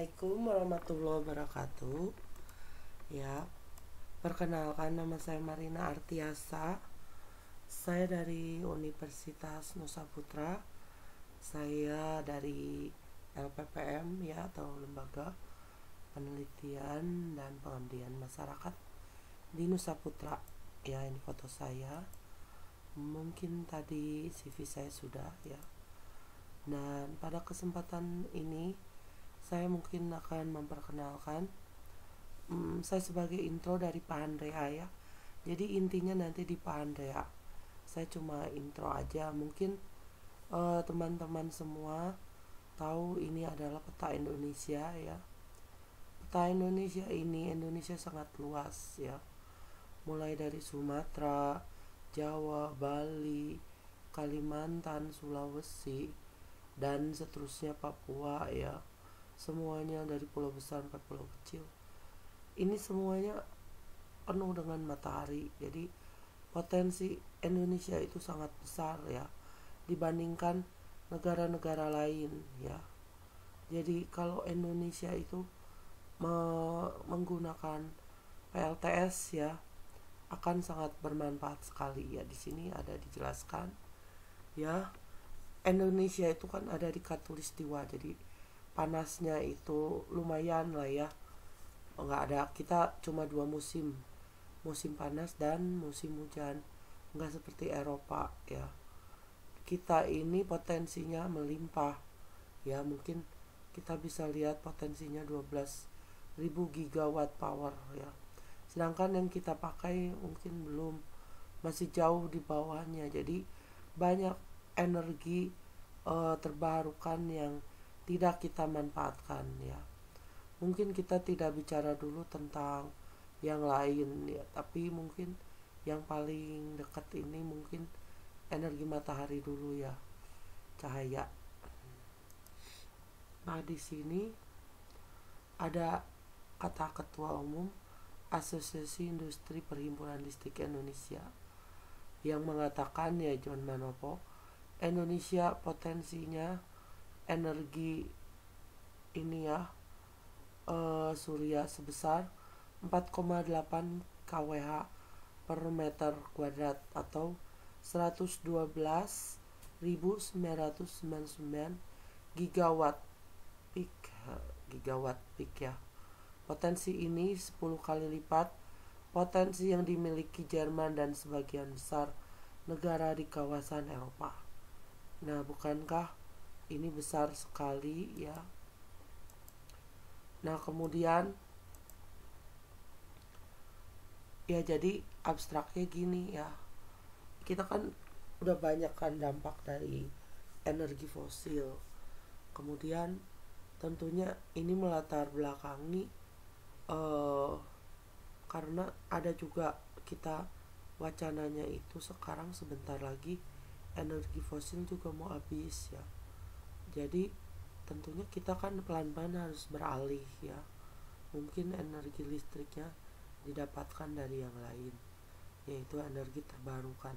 Assalamualaikum warahmatullahi wabarakatuh. Ya, perkenalkan nama saya Marina Artiasa. Saya dari Universitas Nusa Putra. Saya dari LPPM ya, atau Lembaga Penelitian dan Pengabdian Masyarakat di Nusa Putra. Ya, ini foto saya. Mungkin tadi CV saya sudah ya. Dan pada kesempatan ini saya mungkin akan memperkenalkan saya sebagai intro dari Pak Andrea ya. Jadi intinya nanti di Pak Andrea. Saya cuma intro aja. Mungkin teman-teman semua tahu ini adalah peta Indonesia ya. Peta Indonesia ini, Indonesia sangat luas ya. Mulai dari Sumatera, Jawa, Bali, Kalimantan, Sulawesi, dan seterusnya Papua ya. Semuanya dari pulau besar sampai pulau kecil. Ini semuanya penuh dengan matahari. Jadi potensi Indonesia itu sangat besar ya dibandingkan negara-negara lain ya. Jadi kalau Indonesia itu menggunakan PLTS ya akan sangat bermanfaat sekali ya. Di sini ada dijelaskan ya. Indonesia itu kan ada di khatulistiwa, jadi panasnya itu lumayan lah ya, nggak ada, kita cuma 2 musim, musim panas dan musim hujan, nggak seperti Eropa ya. Kita ini potensinya melimpah ya, mungkin kita bisa lihat potensinya 12.000 gigawatt power ya, sedangkan yang kita pakai mungkin belum, masih jauh di bawahnya. Jadi banyak energi terbarukan yang tidak kita manfaatkan ya. Mungkin kita tidak bicara dulu tentang yang lain ya, tapi mungkin yang paling dekat ini mungkin energi matahari dulu ya, cahaya. Nah, di sini ada kata Ketua Umum Asosiasi Industri Perhimpunan Listrik Indonesia yang mengatakan ya, John Manopo, Indonesia potensinya energi ini ya, surya sebesar 4,8 kWh per meter kuadrat atau 112.999 gigawatt peak ya. Potensi ini 10 kali lipat potensi yang dimiliki Jerman dan sebagian besar negara di kawasan Eropa. Nah, bukankah ini besar sekali ya? Nah, kemudian ya, jadi abstraknya gini ya, kita kan udah banyak kan dampak dari energi fosil. Kemudian tentunya ini melatar belakangi karena ada juga kita wacananya itu sekarang sebentar lagi energi fosil juga mau habis ya. Jadi tentunya kita kan pelan-pelan harus beralih ya. Mungkin energi listriknya didapatkan dari yang lain, yaitu energi terbarukan.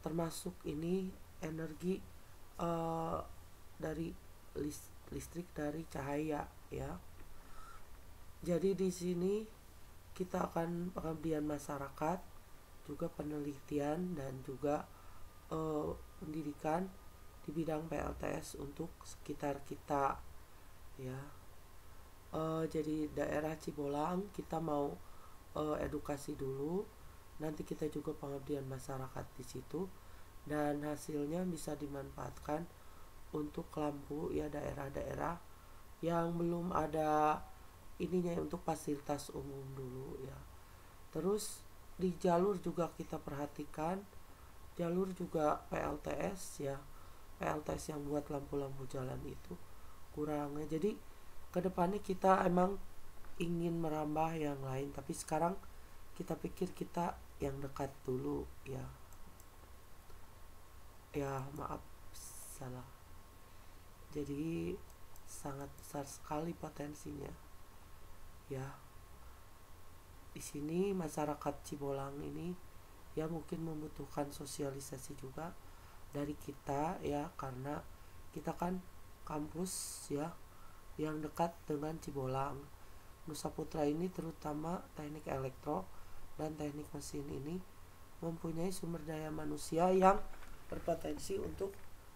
Termasuk ini energi dari listrik dari cahaya ya. Jadi di sini kita akan pengabdian masyarakat, juga penelitian dan juga pendidikan di bidang PLTS untuk sekitar kita ya. Jadi daerah Cibolang kita mau edukasi dulu, nanti kita juga pengabdian masyarakat di situ, dan hasilnya bisa dimanfaatkan untuk lampu ya, daerah-daerah yang belum ada ininya untuk fasilitas umum dulu ya. Terus di jalur juga kita perhatikan, jalur juga PLTS ya, PLTS yang buat lampu-lampu jalan itu kurangnya. Jadi kedepannya kita emang ingin merambah yang lain, tapi sekarang kita pikir kita yang dekat dulu ya. Ya, maaf salah. Jadi sangat besar sekali potensinya ya. Di sini masyarakat Cibolang ini ya mungkin membutuhkan sosialisasi juga dari kita ya, karena kita kan kampus ya, yang dekat dengan Cibolang. Nusa Putra ini terutama teknik elektro dan teknik mesin ini mempunyai sumber daya manusia yang berpotensi untuk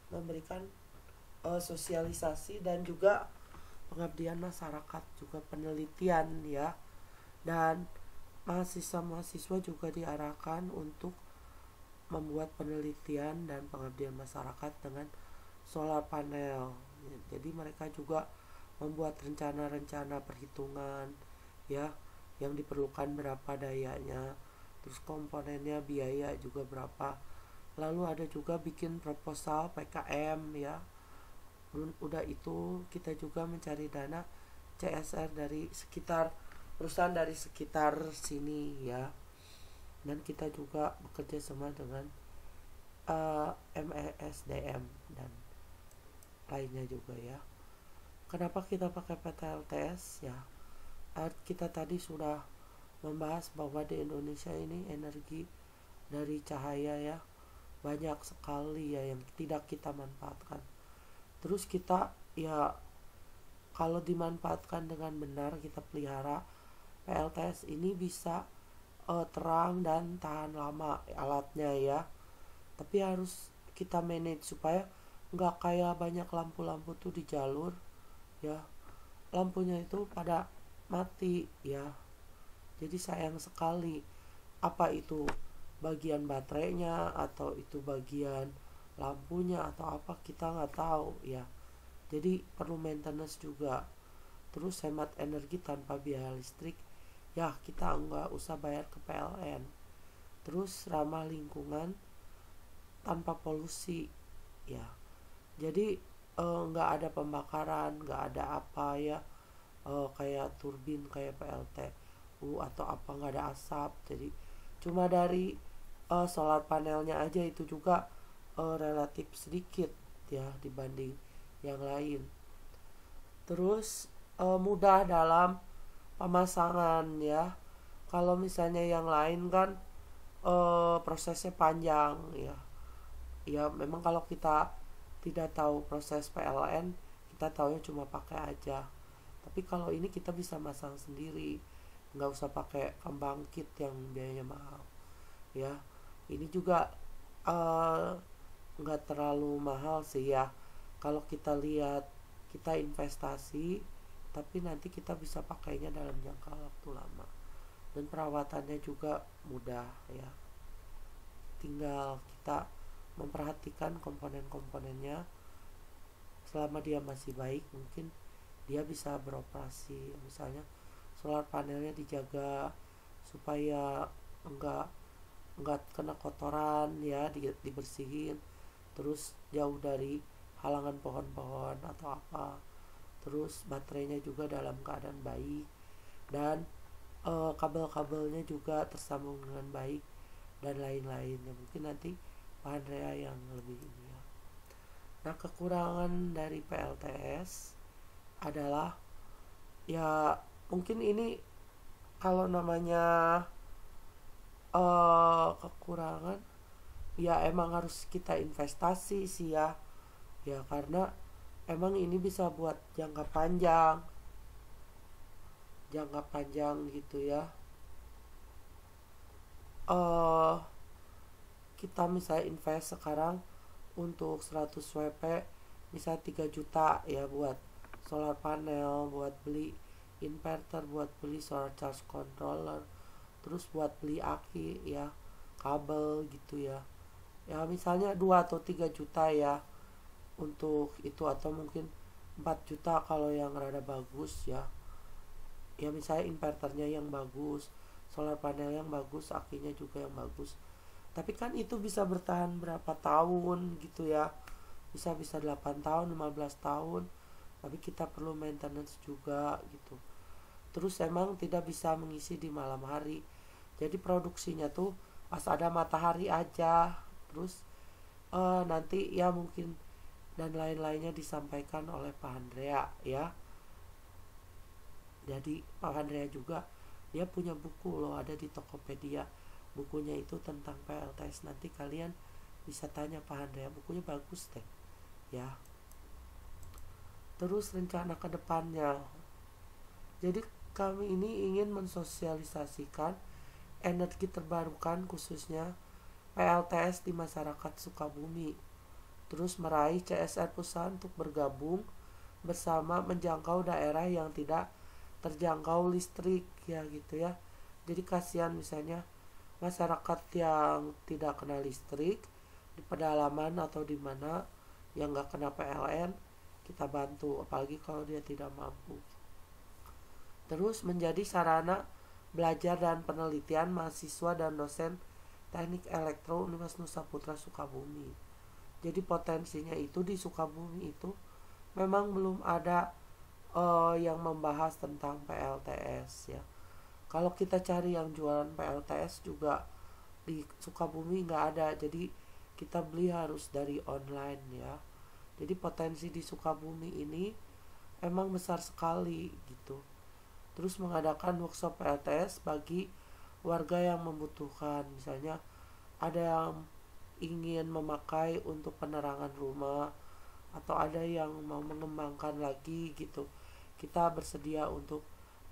memberikan sosialisasi dan juga pengabdian masyarakat, juga penelitian ya. Dan mahasiswa-mahasiswa juga diarahkan untuk membuat penelitian dan pengabdian masyarakat dengan solar panel. Jadi mereka juga membuat rencana-rencana perhitungan ya, yang diperlukan berapa dayanya, terus komponennya, biaya juga berapa. Lalu ada juga bikin proposal PKM ya. Udah itu kita juga mencari dana CSR dari sekitar perusahaan dari sekitar sini ya. Dan kita juga bekerja sama dengan MESDM dan lainnya juga ya. Kenapa kita pakai PTLTS ya? Kita tadi sudah membahas bahwa di Indonesia ini energi dari cahaya ya banyak sekali ya yang tidak kita manfaatkan. Terus kita ya kalau dimanfaatkan dengan benar, kita pelihara PLTS ini bisa terang dan tahan lama alatnya ya. Tapi harus kita manage supaya nggak kayak banyak lampu-lampu tuh di jalur ya, lampunya itu pada mati ya. Jadi sayang sekali, apa itu bagian baterainya atau itu bagian lampunya atau apa, kita nggak tahu ya. Jadi perlu maintenance juga. Terus hemat energi tanpa biaya listrik ya, kita nggak usah bayar ke PLN. Terus ramah lingkungan tanpa polusi ya. Jadi nggak ada pembakaran, nggak ada apa ya, kayak turbin kayak PLTU atau apa, nggak ada asap. Jadi cuma dari solar panelnya aja itu juga relatif sedikit ya dibanding yang lain. Terus mudah dalam pemasangan ya. Kalau misalnya yang lain kan prosesnya panjang ya. Ya memang kalau kita tidak tahu proses PLN, kita taunya cuma pakai aja. Tapi kalau ini kita bisa masang sendiri, nggak usah pakai pembangkit yang biayanya mahal ya. Ini juga nggak terlalu mahal sih ya. Kalau kita lihat, kita investasi tapi nanti kita bisa pakainya dalam jangka waktu lama, dan perawatannya juga mudah ya. Tinggal kita memperhatikan komponen-komponennya, selama dia masih baik mungkin dia bisa beroperasi. Misalnya solar panelnya dijaga supaya enggak kena kotoran ya, dibersihin, terus jauh dari halangan pohon-pohon atau apa. Terus baterainya juga dalam keadaan baik, dan kabel-kabelnya juga tersambung dengan baik, dan lain-lain ya. Mungkin nanti Pak Andrea yang lebih ini ya. Nah, kekurangan dari PLTS adalah ya, mungkin ini kalau namanya kekurangan ya emang harus kita investasi sih ya. Ya karena emang ini bisa buat jangka panjang gitu ya. Kita misalnya invest sekarang untuk 100 WP misalnya 3 juta ya, buat solar panel, buat beli inverter, buat beli solar charge controller, terus buat beli aki ya, kabel gitu ya. Ya misalnya 2 atau 3 juta ya untuk itu, atau mungkin 4 juta kalau yang rada bagus ya. Ya misalnya inverternya yang bagus, solar panel yang bagus, akinya juga yang bagus. Tapi kan itu bisa bertahan berapa tahun gitu ya. Bisa 8 tahun, 15 tahun. Tapi kita perlu maintenance juga gitu. Terus emang tidak bisa mengisi di malam hari. Jadi produksinya tuh pas ada matahari aja. Terus nanti ya mungkin dan lain-lainnya disampaikan oleh Pak Andrea ya. Jadi Pak Andrea juga dia punya buku loh, ada di Tokopedia. Bukunya itu tentang PLTS. Nanti kalian bisa tanya Pak Andrea, bukunya bagus deh ya. terus rencana ke depannya. Jadi kami ini ingin mensosialisasikan energi terbarukan khususnya PLTS di masyarakat Sukabumi. Terus meraih CSR pusat untuk bergabung bersama menjangkau daerah yang tidak terjangkau listrik ya gitu ya. Jadi kasihan misalnya masyarakat yang tidak kena listrik di pedalaman atau di mana yang nggak kena PLN, kita bantu apalagi kalau dia tidak mampu. Terus menjadi sarana belajar dan penelitian mahasiswa dan dosen Teknik Elektro Universitas Nusa Putra Sukabumi. Jadi potensinya itu di Sukabumi itu memang belum ada yang membahas tentang PLTS ya. Kalau kita cari yang jualan PLTS juga di Sukabumi nggak ada, jadi kita beli harus dari online ya. Jadi potensi di Sukabumi ini emang besar sekali gitu. Terus mengadakan workshop PLTS bagi warga yang membutuhkan, misalnya ada yang ingin memakai untuk penerangan rumah atau ada yang mau mengembangkan lagi gitu, kita bersedia untuk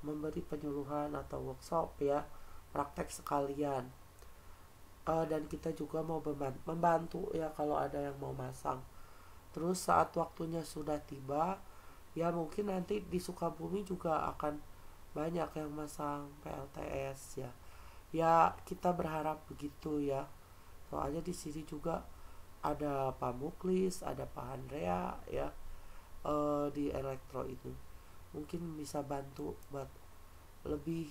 memberi penyuluhan atau workshop ya, praktek sekalian. Dan kita juga mau membantu ya kalau ada yang mau masang. Terus saat waktunya sudah tiba ya mungkin nanti di Sukabumi juga akan banyak yang masang PLTS ya. Ya kita berharap begitu ya. Soalnya di sini juga ada Pak Muklis, ada Pak Andrea ya, di elektro itu mungkin bisa bantu buat lebih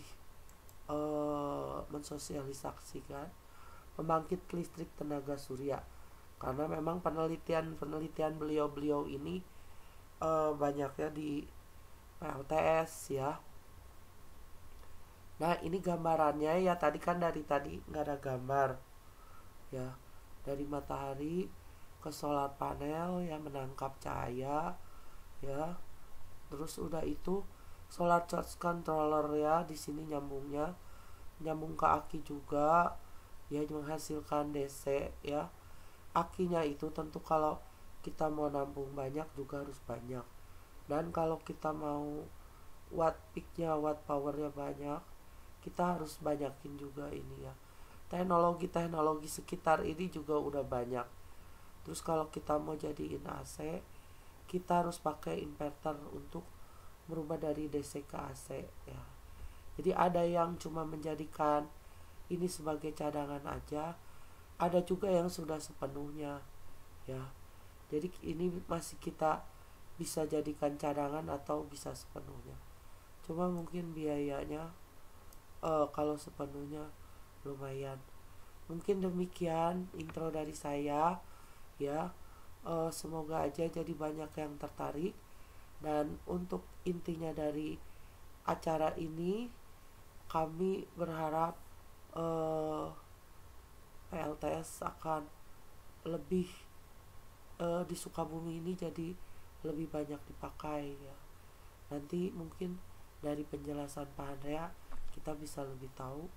mensosialisasikan pembangkit listrik tenaga surya, karena memang penelitian beliau ini banyaknya di PLTS ya. Nah ini gambarannya ya, tadi kan dari tadi nggak ada gambar ya, dari matahari ke solar panel yang menangkap cahaya ya. Terus udah itu solar charge controller ya, di sini nyambung ke aki juga ya, menghasilkan DC ya. Akinya itu tentu kalau kita mau nampung banyak juga harus banyak, dan kalau kita mau watt peaknya, watt powernya banyak, kita harus banyakin juga ini ya. Teknologi sekitar ini juga udah banyak. Terus kalau kita mau jadiin AC, kita harus pakai inverter untuk merubah dari DC ke AC ya. Jadi ada yang cuma menjadikan ini sebagai cadangan aja, ada juga yang sudah sepenuhnya ya. Jadi ini masih kita bisa jadikan cadangan atau bisa sepenuhnya. Cuma mungkin biayanya kalau sepenuhnya lumayan. Mungkin demikian intro dari saya ya. Semoga aja jadi banyak yang tertarik, dan untuk intinya dari acara ini kami berharap PLTS akan lebih di Sukabumi ini jadi lebih banyak dipakai ya. Nanti mungkin dari penjelasan Pak Andrea kita bisa lebih tahu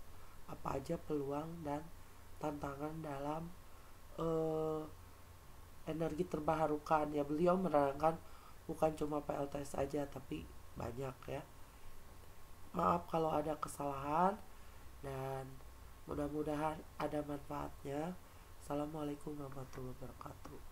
apa aja peluang dan tantangan dalam energi terbarukan ya. Beliau menerangkan bukan cuma PLTS aja tapi banyak ya. Maaf kalau ada kesalahan, dan mudah-mudahan ada manfaatnya. Assalamualaikum warahmatullahi wabarakatuh.